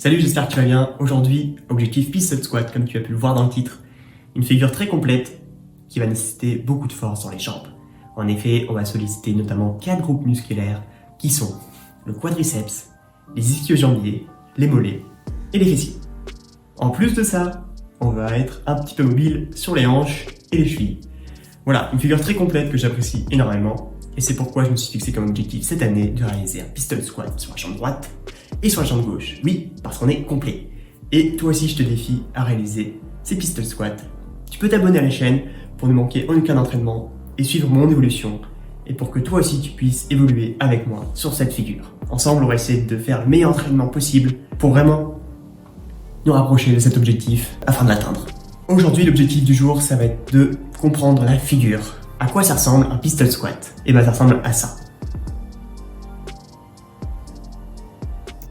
Salut, j'espère que tu vas bien. Aujourd'hui, objectif pistol squat, comme tu as pu le voir dans le titre. Une figure très complète qui va nécessiter beaucoup de force dans les jambes. En effet, on va solliciter notamment 4 groupes musculaires qui sont le quadriceps, les ischio-jambiers, les mollets et les fessiers. En plus de ça, on va être un petit peu mobile sur les hanches et les chevilles. Voilà, une figure très complète que j'apprécie énormément et c'est pourquoi je me suis fixé comme objectif cette année de réaliser un pistol squat sur la jambe droite et sur la jambe gauche. Oui, parce qu'on est complet. Et toi aussi, je te défie à réaliser ces pistol squats. Tu peux t'abonner à la chaîne pour ne manquer en aucun entraînement et suivre mon évolution et pour que toi aussi tu puisses évoluer avec moi sur cette figure. Ensemble, on va essayer de faire le meilleur entraînement possible pour vraiment nous rapprocher de cet objectif afin de l'atteindre. Aujourd'hui, l'objectif du jour, ça va être de comprendre la figure. À quoi ça ressemble un pistol squat? Et ben ça ressemble à ça.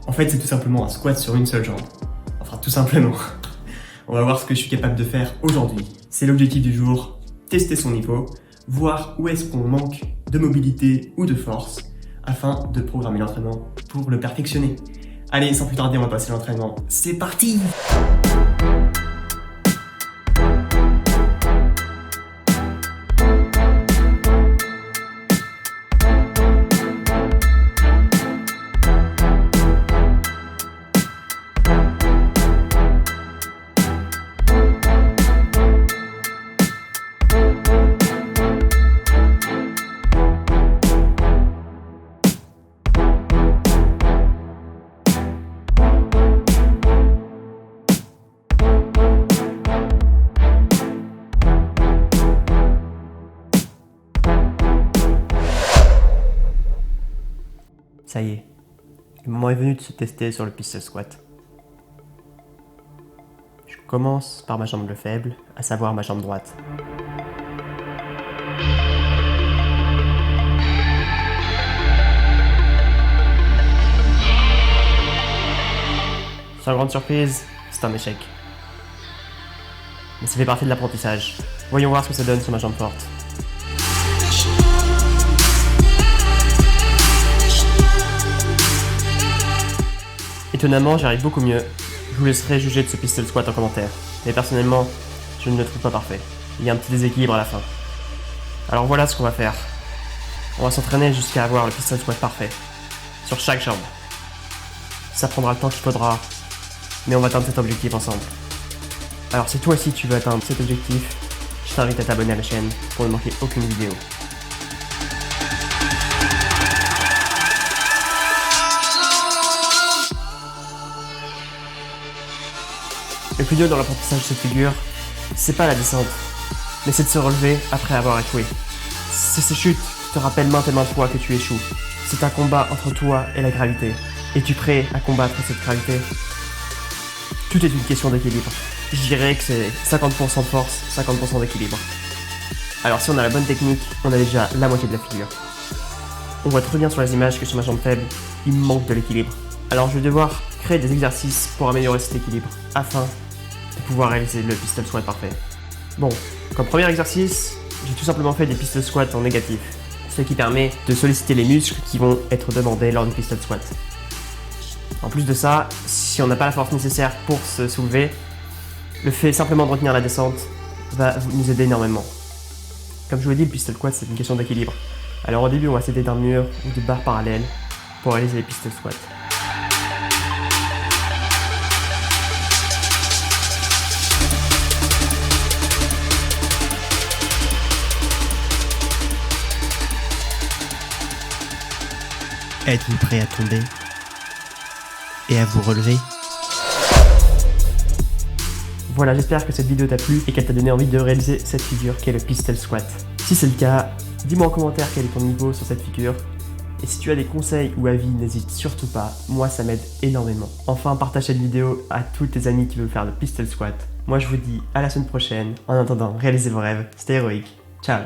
En fait, c'est tout simplement un squat sur une seule jambe. Enfin, tout simplement. On va voir ce que je suis capable de faire aujourd'hui. C'est l'objectif du jour, tester son niveau, voir où est-ce qu'on manque de mobilité ou de force, afin de programmer l'entraînement pour le perfectionner. Allez, sans plus tarder, on va passer à l'entraînement. C'est parti! Ça y est, le moment est venu de se tester sur le pistol squat. Je commence par ma jambe le faible, à savoir ma jambe droite. Sans grande surprise, c'est un échec. Mais ça fait partie de l'apprentissage. Voyons voir ce que ça donne sur ma jambe forte. Étonnamment, j'y arrive beaucoup mieux. Je vous laisserai juger de ce pistol squat en commentaire. Mais personnellement, je ne le trouve pas parfait. Il y a un petit déséquilibre à la fin. Alors voilà ce qu'on va faire. On va s'entraîner jusqu'à avoir le pistol squat parfait. Sur chaque jambe. Ça prendra le temps qu'il faudra. Mais on va atteindre cet objectif ensemble. Alors si toi aussi tu veux atteindre cet objectif, je t'invite à t'abonner à la chaîne pour ne manquer aucune vidéo. Le plus dur dans l'apprentissage de cette figure, c'est pas la descente, mais c'est de se relever après avoir échoué. C'est ces chutes qui te rappellent maintes et maintes fois que tu échoues. C'est un combat entre toi et la gravité. Es-tu prêt à combattre cette gravité? Tout est une question d'équilibre. Je dirais que c'est 50% de force, 50% d'équilibre. Alors si on a la bonne technique, on a déjà la moitié de la figure. On voit très bien sur les images que sur ma jambe faible, il me manque de l'équilibre. Alors je vais devoir créer des exercices pour améliorer cet équilibre, afin de pouvoir réaliser le pistol squat parfait. Bon, comme premier exercice, j'ai tout simplement fait des pistol squats en négatif, ce qui permet de solliciter les muscles qui vont être demandés lors du pistol squat. En plus de ça, si on n'a pas la force nécessaire pour se soulever, le fait simplement de retenir la descente va nous aider énormément. Comme je vous l'ai dit, le pistol squat c'est une question d'équilibre. Alors au début on va s'aider d'un mur ou de barres parallèles pour réaliser les pistol squats. Êtes-vous prêt à tomber et à vous relever? Voilà, j'espère que cette vidéo t'a plu et qu'elle t'a donné envie de réaliser cette figure qu'est le pistol squat. Si c'est le cas, dis-moi en commentaire quel est ton niveau sur cette figure. Et si tu as des conseils ou avis, n'hésite surtout pas, moi ça m'aide énormément. Enfin, partage cette vidéo à tous tes amis qui veulent faire le pistol squat. Moi je vous dis à la semaine prochaine. En attendant, réalisez vos rêves, c'était héroïque. Ciao.